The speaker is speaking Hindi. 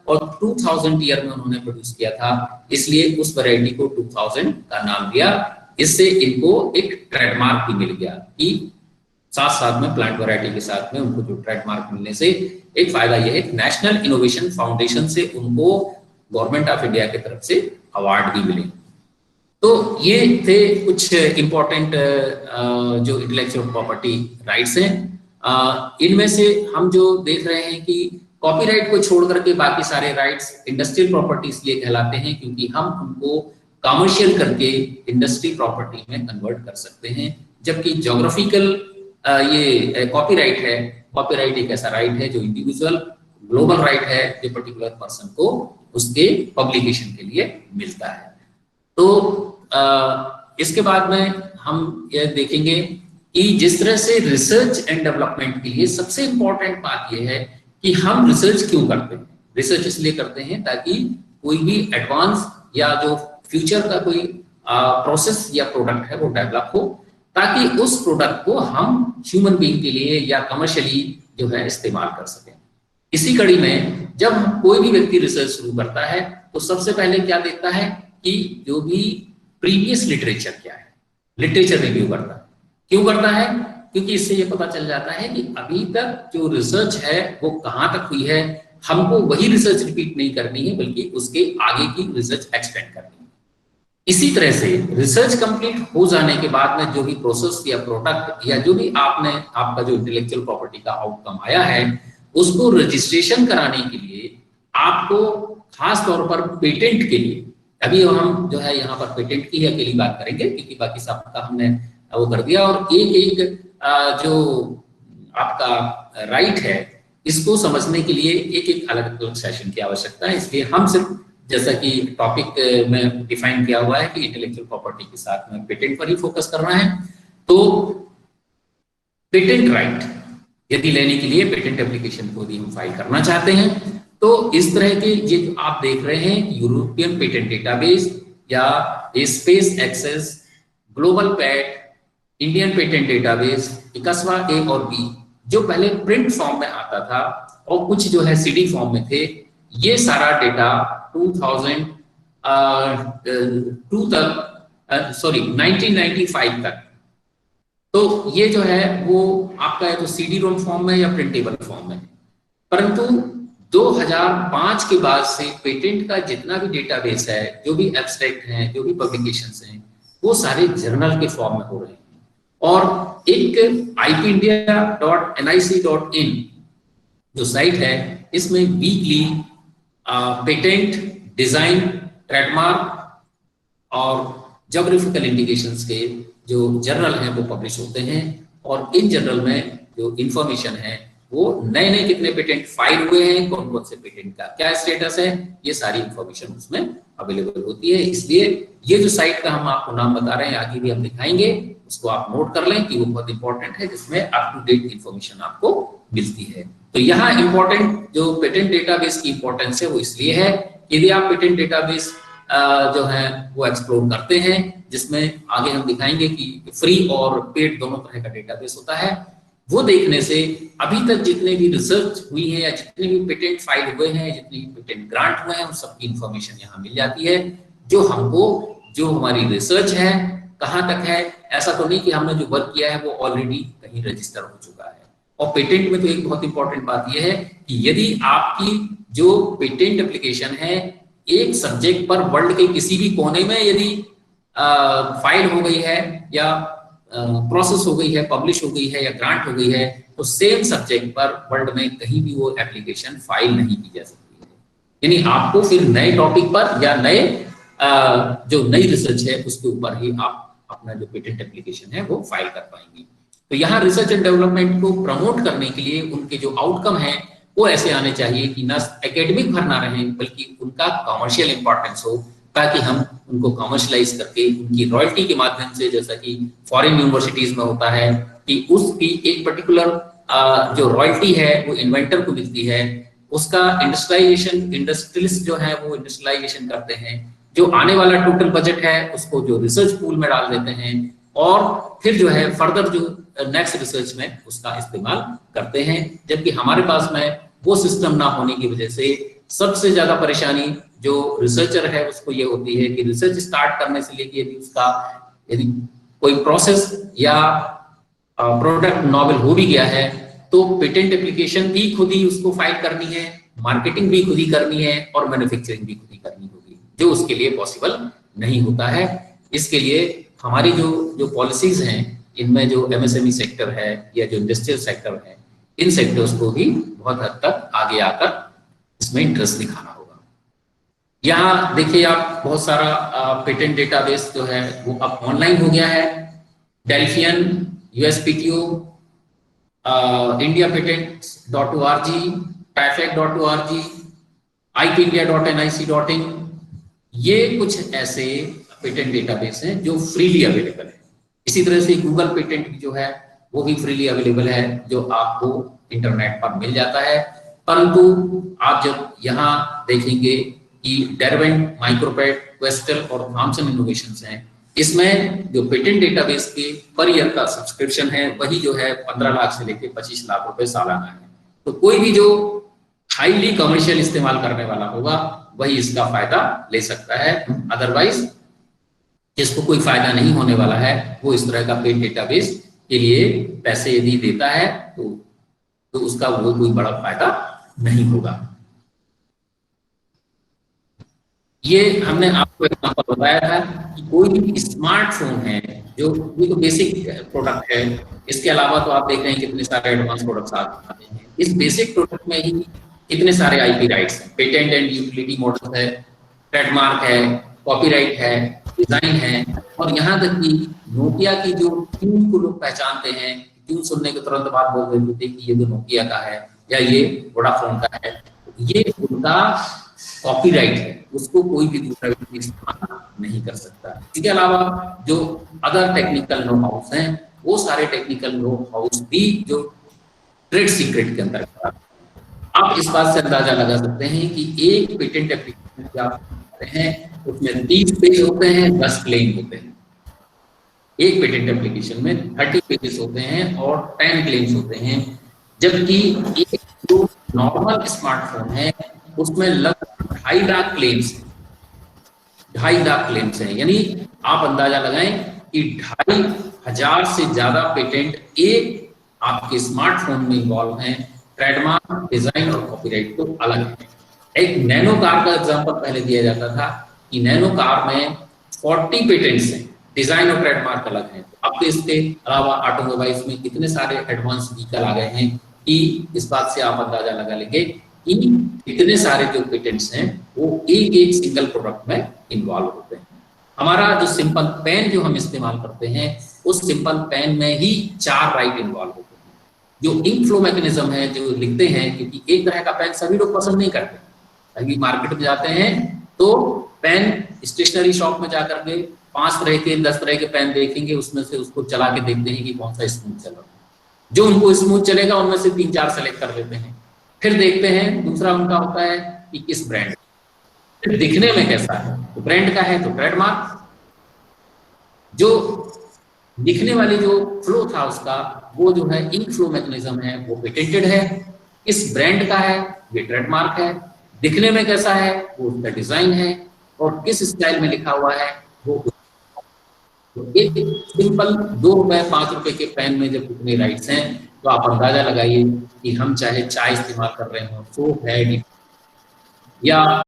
और 2000 ईयर में उन्होंने प्रोड्यूस किया था, इसलिए उस वैरायटी को 2000 का नाम दिया। इससे इनको एक ट्रेडमार्क भी मिल गया कि साथ साथ में प्लांट वैरायटी के साथ में उनको जो ट्रेडमार्क मिलने से एक फायदा यह है कि नेशनल इनोवेशन फाउंडेशन से उनको गवर्नमेंट ऑफ इंडिया की तरफ से अवार्ड भी मिले। तो ये थे कुछ इंपॉर्टेंट जो इंटेलेक्चुअल प्रॉपर्टी राइट्स हैं। इनमें से हम जो देख रहे हैं कि कॉपीराइट को छोड़ करके बाकी सारे राइट्स इंडस्ट्रियल प्रॉपर्टी इसलिए कहलाते हैं क्योंकि हम उनको कमर्शियल करके इंडस्ट्री प्रॉपर्टी में कन्वर्ट कर सकते हैं, जबकि ज्योग्राफिकल ये कॉपीराइट है, कॉपीराइट एक ऐसा राइट है जो इंडिविजुअल ग्लोबल राइट है जो पर्टिकुलर पर्सन को उसके पब्लिकेशन के लिए मिलता है। तो इसके बाद में हम ये देखेंगे कि जिस तरह से रिसर्च एंड डेवलपमेंट के लिए सबसे इंपॉर्टेंट बात यह है कि हम रिसर्च क्यों करते हैं। रिसर्च इसलिए करते हैं ताकि कोई भी एडवांस या जो फ्यूचर का कोई प्रोसेस या प्रोडक्ट है वो डेवलप हो, ताकि उस प्रोडक्ट को हम ह्यूमन बीइंग के लिए या कमर्शियली जो है इस्तेमाल कर सकें। इसी कड़ी में जब कोई भी व्यक्ति रिसर्च शुरू करता है तो सबसे पहले क्या देखता है कि जो भी प्रीवियस लिटरेचर क्या है, लिटरेचर रिव्यू करता है। क्यों करता है? क्योंकि इससे ये पता चल जाता है कि अभी तक जो रिसर्च है वो कहाँ तक हुई है, हमको वही रिसर्च रिपीट नहीं करनी है बल्कि उसके आगे की रिसर्च एक्सटेंड करनी है। इसी तरह से रिसर्च कंप्लीट हो जाने के बाद में जो भी प्रोसेस या प्रोडक्ट या जो भी आपका जो इंटेलेक्चुअल प्रॉपर्टी का आउटकम आया है उसको रजिस्ट्रेशन कराने के लिए आपको खास तौर पर पेटेंट के लिए, अभी हम जो है यहाँ पर पेटेंट की अकेली बात करेंगे क्योंकि बाकी सब का हमने वो कर दिया, और एक जो आपका राइट है इसको समझने के लिए एक अलग अलग सेशन की आवश्यकता है। इसलिए हम सिर्फ जैसा कि टॉपिक में डिफाइन किया हुआ है कि इंटेलेक्चुअल प्रॉपर्टी के साथ में पेटेंट पर ही फोकस करना है। तो पेटेंट राइट यदि लेने के लिए पेटेंट एप्लीकेशन को भी हम फाइल करना चाहते हैं तो इस तरह के ये आप देख रहे हैं यूरोपियन पेटेंट डेटाबेस या space access, global pat, Indian patent database, इकस्वा ए और बी, जो पहले प्रिंट फॉर्म में आता था और कुछ जो है सीडी फॉर्म में थे, ये सारा डेटा 1995 तक, तो ये जो है वो आपका है तो सीडी रोम फॉर्म में या प्रिंटेबल फॉर्म में। परंतु 2005 के बाद से पेटेंट का जितना भी डेटाबेस है, जो भी एब्स्ट्रैक्ट हैं, जो भी पब्लिकेशंस हैं, वो सारे जर्नल के फॉर्म में हो रहे हैं। और एक ipindia.nic.in जो साइट है इसमें वीकली पेटेंट, डिजाइन, ट्रेडमार्क और ज्योग्राफिकल इंडिकेशंस के जो जर्नल हैं वो पब्लिश होते हैं, और इन जर्नल में जो इंफॉर्मेशन है वो नए नए कितने पेटेंट फाइल हुए हैं, कौन कौन से पेटेंट का क्या स्टेटस है, ये सारी इंफॉर्मेशन उसमें अवेलेबल होती है। इसलिए ये जो साइट का हम आपको नाम बता रहे हैं, आगे भी हम दिखाएंगे, उसको आप नोट कर लें कि वो बहुत इंपॉर्टेंट है, जिसमें अप टू डेट इंफॉर्मेशन आपको मिलती है। तो यहाँ इंपॉर्टेंट जो पेटेंट डेटाबेस की इंपॉर्टेंस है वो इसलिए है, यदि आप पेटेंट डेटाबेस जो है वो एक्सप्लोर करते हैं, जिसमें आगे हम दिखाएंगे कि फ्री और पेड दोनों तरह का डेटाबेस होता है, वो देखने से अभी तक जितने भी रिसर्च हुई है या जितने भी पेटेंट फाइल हुए हैं, जितने भी पेटेंट ग्रांट हुए हैं, उन सबकी इंफॉर्मेशन यहाँ मिल जाती है, जो हमको जो हमारी रिसर्च है कहाँ तक है। ऐसा तो नहीं कि हमने जो वर्क किया है वो ऑलरेडी कहीं रजिस्टर हो चुका है। और पेटेंट में तो एक बहुत इंपॉर्टेंट बात यह है कि यदि आपकी जो पेटेंट एप्लीकेशन है एक सब्जेक्ट पर वर्ल्ड के किसी भी कोने में यदि फाइल हो गई है या प्रोसेस हो गई है, पब्लिश हो गई है या ग्रांट हो गई है, तो सेम सब्जेक्ट पर वर्ल्ड में कहीं भी वो एप्लीकेशन फाइल नहीं की जा सकती है। यानी आपको फिर नए टॉपिक पर या नए जो नई रिसर्च है उसके ऊपर ही आप अपना जो पेटेंट एप्लीकेशन है वो फाइल कर पाएंगे। तो यहाँ रिसर्च एंड डेवलपमेंट को प्रमोट करने के लिए उनके जो आउटकम है वो ऐसे आने चाहिए कि न एकेडमिक भर ना रहे बल्कि उनका कमर्शियल इंपॉर्टेंस हो, ताकि हम उनको कमर्शलाइज करके उनकी रॉयल्टी के माध्यम से, जैसा कि फॉरेन यूनिवर्सिटीज में होता है कि उसकी एक पर्टिकुलर जो रॉयल्टी है वो इन्वेंटर को मिलती है, उसका इंडस्ट्रियलिस्ट जो है वो इंडस्ट्रियलाइजेशन करते हैं, जो आने वाला टोटल बजट है उसको जो रिसर्च पूल में डाल देते हैं, और फिर जो है फर्दर जो नेक्स्ट रिसर्च में उसका इस्तेमाल करते हैं। जबकि हमारे पास में वो सिस्टम ना होने की वजह से सबसे ज्यादा परेशानी जो रिसर्चर है उसको ये होती है कि रिसर्च स्टार्ट करने से लेके यदि कोई प्रोसेस या प्रोडक्ट नॉवेल हो भी गया है तो पेटेंट एप्लीकेशन भी खुद ही उसको फाइल करनी है, मार्केटिंग भी खुद ही करनी है और मैन्युफैक्चरिंग भी खुद ही करनी होगी, जो उसके लिए पॉसिबल नहीं होता है। इसके लिए हमारी जो जो पॉलिसीज हैं, इनमें जो एमएसएमई सेक्टर है या जो इंडस्ट्रियल सेक्टर है, इन सेक्टर्स को भी बहुत हद तक आगे आकर इसमें इंटरेस्ट दिखाना होगा। यहाँ देखिए आप, बहुत सारा पेटेंट डेटाबेस जो है वो अब ऑनलाइन हो गया है। डेल्फियन, यूएसपीटीओ, indiapatent.org, traffic.org, ipindia.nic.in, ये कुछ ऐसे पेटेंट डेटाबेस हैं जो फ्रीली अवेलेबल है। इसी तरह से गूगल पेटेंट जो है वो भी फ्रीली अवेलेबल है, जो आपको इंटरनेट पर मिल जाता है। परंतु आप जब यहाँ देखेंगे कि डेरवेंट, माइक्रोपैड, क्वेस्टल और थॉमसन इनोवेशंस हैं, इसमें जो पेटेंट डेटाबेस के पर ईयर का सब्सक्रिप्शन है वही जो है 15 लाख से लेकर 25 लाख रुपए सालाना है। तो कोई भी जो हाईली कमर्शियल इस्तेमाल करने वाला होगा वही इसका फायदा ले सकता है, अदरवाइज जिसको कोई फायदा नहीं होने वाला है वो इस तरह का पेटेंट डेटाबेस के लिए पैसे यदि देता है तो उसका वो कोई बड़ा फायदा नहीं होगा। ये हमने आपको एग्जांपल बताया था कि कोई भी स्मार्टफोन है, जो ये तो बेसिक प्रोडक्ट है, इसके अलावा तो आप देख रहे हैं कितने सारे एडवांस प्रोडक्ट्स आते हैं। इस बेसिक प्रोडक्ट में ही इतने सारे आईपी राइट्स हैं, पेटेंट एंड यूटिलिटी मॉडल है, ट्रेडमार्क है, कॉपीराइट है, डिजाइन है, और यहाँ तक कि नोकिया की जो ट्यून को लोग पहचानते हैं, ट्यून सुनने के तुरंत बाद बोल देते थे कि ये तो नोकिया का है या ये वोडाफोन का है, ये उनका कॉपीराइट है, उसको कोई भी दूसरा व्यक्ति इस्तेमाल नहीं कर सकता। इसके अलावा जो अदर टेक्निकल नो हाउस हैं, वो सारे टेक्निकल नो हाउस भी जो ट्रेड सीक्रेट के अंतर्गत आते हैं। आप इस बात से अंदाजा लगा सकते हैं कि एक पेटेंट एप्लीकेशन जो आप करते हैं उसमें 30 पेज होते हैं, 10 क्लेम होते हैं। एक पेटेंट एप्लीकेशन में 30 पेजेस होते हैं और 10 क्लेम्स होते हैं, जबकि एक जो नॉर्मल स्मार्टफोन है उसमें लगभग 2.5 लाख क्लेम्स, 2.5 लाख क्लेम्स हैं। यानी आप अंदाजा लगाएं कि 2,500 से ज्यादा पेटेंट एक आपके स्मार्टफोन में इन्वॉल्व हैं। ट्रेडमार्क, डिजाइन और कॉपीराइट तो अलग है। एक नैनो कार का एग्जांपल पहले दिया जाता था कि नैनो कार में 40 पेटेंट्स हैं, डिजाइन और ट्रेडमार्क अलग हैं। अब तो इसके अलावा ऑटोमोबाइल्स में कितने सारे एडवांस व्हीकल आ गए हैं कि इस बात से आप अंदाजा लगा लेंगे कि इतने सारे जो पेटेंट्स हैं वो एक एक सिंगल प्रोडक्ट में इन्वॉल्व होते हैं। हमारा जो सिंपल पेन जो हम इस्तेमाल करते हैं, उस सिंपल पेन में ही 4 राइट इन्वॉल्व होते हैं। जो इंक फ्लो मैकेनिज्म है, जो लिखते हैं, क्योंकि एक तरह का पेन सभी लोग पसंद नहीं करते। अभी मार्केट में जाते हैं तो पेन स्टेशनरी शॉप में जाकर के 5 तरह के 10 तरह के पेन देखेंगे, उसमें से उसको चला के देखते हैं कि कौन सा स्मूथ चल रहा है। जो उनको स्मूथ चलेगा उनमें से 3-4 सेलेक्ट कर लेते हैं। फिर देखते हैं दूसरा उनका होता है कि किस ब्रांड, फिर दिखने में कैसा है, तो ब्रांड का है तो ट्रेडमार्क, जो दिखने वाली जो फ्लो था उसका वो जो है इंक फ्लो मैकेनिज्म है वो पेटेंटेड है, किस ब्रांड का है ये ट्रेडमार्क है, दिखने में कैसा है वो उसका डिजाइन है, और किस स्टाइल में लिखा हुआ है वो। तो एक सिंपल 2 रुपए 5 रुपए के पेन में जब कितने राइट्स हैं तो आप अंदाजा लगाइए कि हम चाहे चाय इस्तेमाल कर रहे हो, सोप है या